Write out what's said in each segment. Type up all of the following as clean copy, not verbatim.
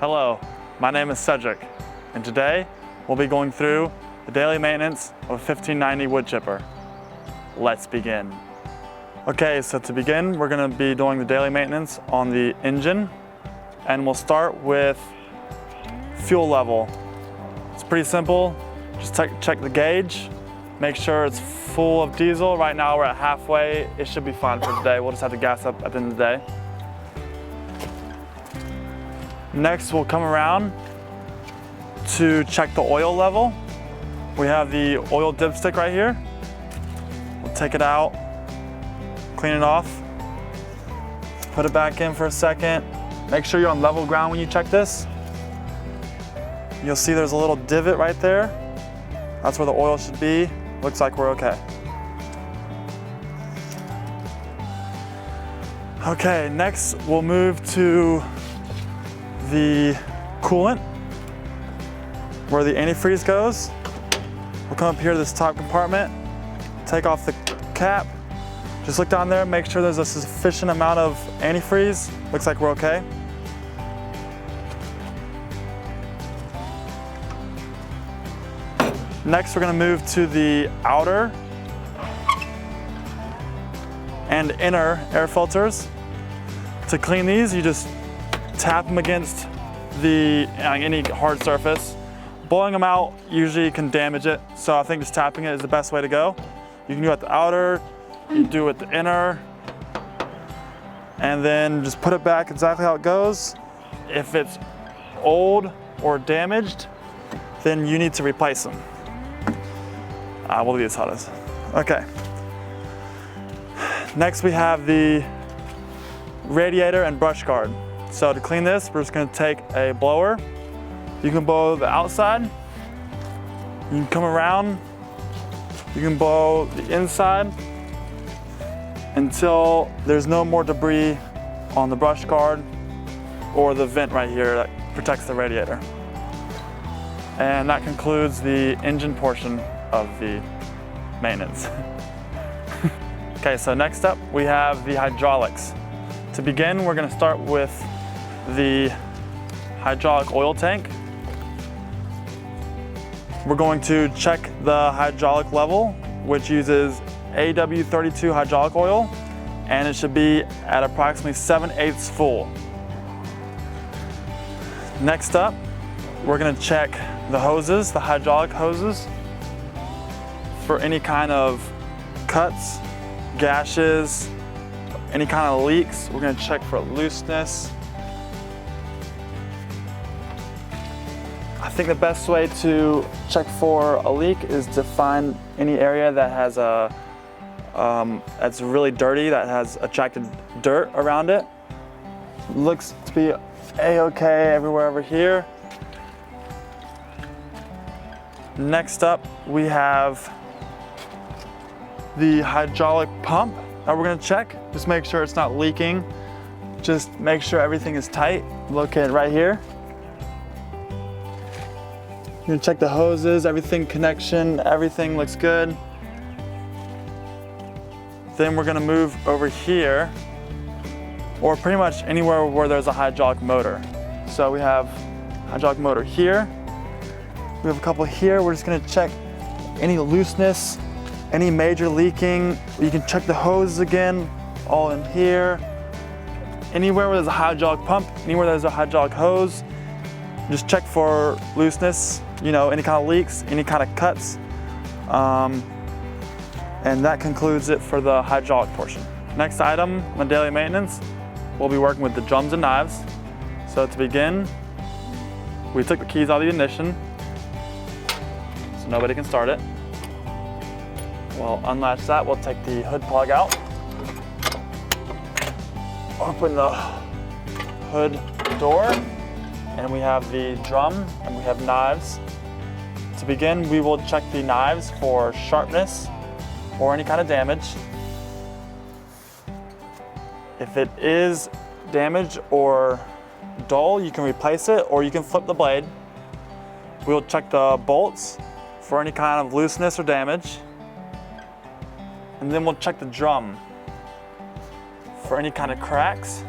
Hello, my name is Cedric, and today we'll be going through the daily maintenance of a 1590 wood chipper. Let's begin. Okay, so to begin, we're going to be doing the daily maintenance on the engine, and we'll start with fuel level. It's pretty simple. Just check the gauge, make sure it's full of diesel. Right now we're at halfway. It should be fine for today. We'll just have to gas up at the end of the day. Next, we'll come around to check the oil level. We have the oil dipstick right here. We'll take it out, clean it off, put it back in for a second. Make sure you're on level ground when you check this. You'll see there's a little divot right there. That's where the oil should be. Looks like we're okay. Okay, next we'll move to the coolant, where the antifreeze goes. We'll come up here to this top compartment, take off the cap, just look down there, make sure there's a sufficient amount of antifreeze. Looks like we're okay. Next, we're gonna move to the outer and inner air filters. To clean these, you just tap them against any hard surface. Blowing them out usually can damage it, so I think just tapping it is the best way to go. You can do it at the outer, you do it at the inner, and then just put it back exactly how it goes. If it's old or damaged, then you need to replace them. We'll leave this how it is. Okay. Next we have the radiator and brush guard. So to clean this, we're just gonna take a blower. You can blow the outside, you can come around, you can blow the inside until there's no more debris on the brush guard or the vent right here that protects the radiator. And that concludes the engine portion of the maintenance. Okay, so next up we have the hydraulics. To begin, we're gonna start with the hydraulic oil tank. We're going to check the hydraulic level, which uses AW32 hydraulic oil, and it should be at approximately 7/8 full. Next up, we're gonna check the hoses, the hydraulic hoses, for any kind of cuts, gashes, any kind of leaks. We're gonna check for looseness. I think the best way to check for a leak is to find any area that has that's really dirty, that has attracted dirt around it. Looks to be a-okay everywhere over here. Next up, we have the hydraulic pump that we're gonna check. Just make sure it's not leaking. Just make sure everything is tight, located right here. You're gonna check the hoses, everything connection, everything looks good. Then we're gonna move over here, or pretty much anywhere where there's a hydraulic motor. So we have hydraulic motor here. We have a couple here. We're just gonna check any looseness, any major leaking. You can check the hoses again, all in here. Anywhere where there's a hydraulic pump, anywhere there's a hydraulic hose, just check for looseness, you know, any kind of leaks, any kind of cuts. And that concludes it for the hydraulic portion. Next item on daily maintenance, we'll be working with the drums and knives. So to begin, we took the keys out of the ignition, so nobody can start it. We'll unlatch that, we'll take the hood plug out. Open the hood door, and we have the drum and we have knives. To begin, we will check the knives for sharpness or any kind of damage. If it is damaged or dull, you can replace it or you can flip the blade. We'll check the bolts for any kind of looseness or damage. And then we'll check the drum for any kind of cracks.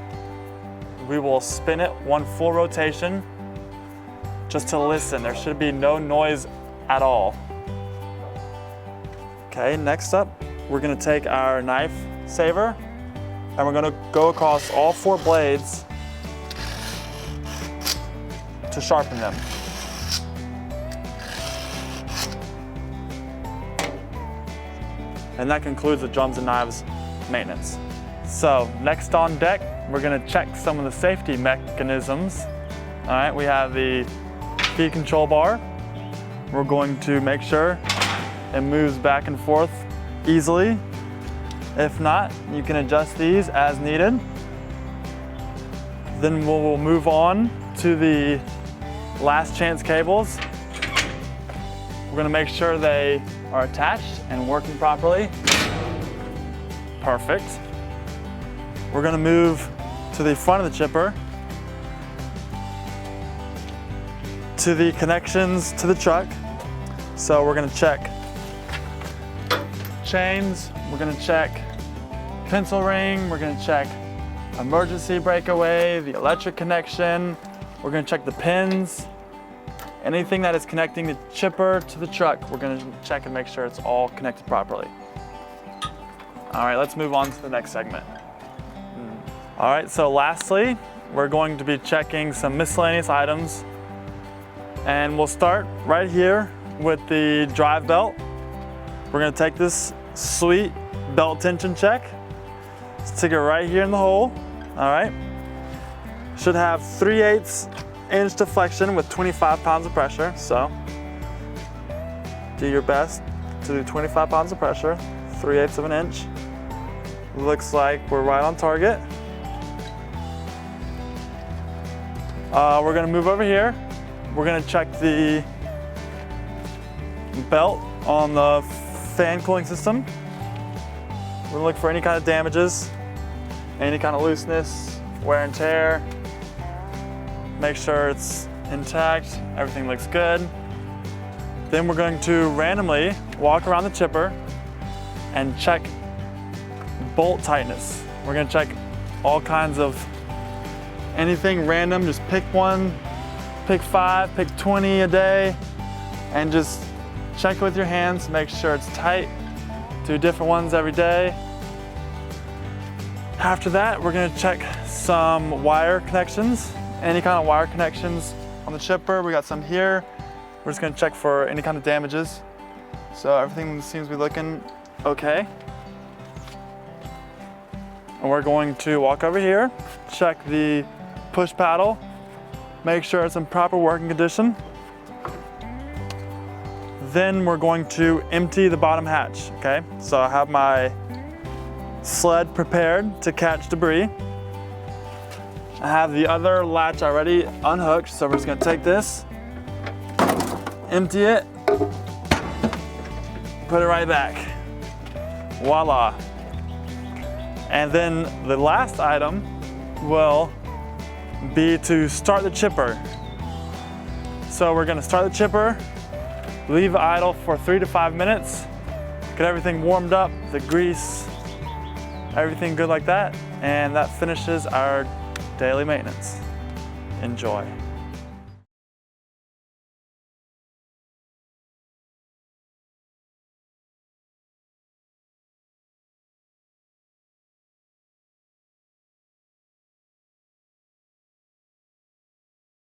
We will spin it one full rotation just to listen. There should be no noise at all. Okay, next up, we're gonna take our knife saver and we're gonna go across all 4 blades to sharpen them. And that concludes the drums and knives maintenance. So next on deck, we're gonna check some of the safety mechanisms. All right, we have the feed control bar. We're going to make sure it moves back and forth easily. If not, you can adjust these as needed. Then we'll move on to the last chance cables. We're gonna make sure they are attached and working properly. Perfect. We're gonna move to the front of the chipper, to the connections to the truck. So we're gonna check chains, we're gonna check pencil ring, we're gonna check emergency breakaway, the electric connection, we're gonna check the pins. Anything that is connecting the chipper to the truck, we're gonna check and make sure it's all connected properly. All right, let's move on to the next segment. All right, so lastly, we're going to be checking some miscellaneous items. And we'll start right here with the drive belt. We're gonna take this sweet belt tension check. Stick it right here in the hole, all right? Should have 3/8 inch deflection with 25 pounds of pressure, so do your best to do 25 pounds of pressure, 3/8 of an inch. Looks like we're right on target. We're gonna move over here. We're gonna check the belt on the fan cooling system. We're gonna look for any kind of damages, any kind of looseness, wear and tear. Make sure it's intact, everything looks good. Then we're going to randomly walk around the chipper and check bolt tightness. We're gonna check all kinds of anything random, just pick one, pick 5, pick 20 a day, and just check it with your hands, make sure it's tight. Do different ones every day. After that, we're gonna check some wire connections, any kind of wire connections on the chipper. We got some here. We're just gonna check for any kind of damages. So everything seems to be looking okay. And we're going to walk over here, check the push paddle, make sure it's in proper working condition. Then we're going to empty the bottom hatch, okay? So I have my sled prepared to catch debris. I have the other latch already unhooked, so we're just gonna take this, empty it, put it right back. Voila. And then the last item will be to start the chipper. So we're gonna start the chipper, leave it idle for 3 to 5 minutes, get everything warmed up, the grease, everything good like that, and that finishes our daily maintenance. Enjoy.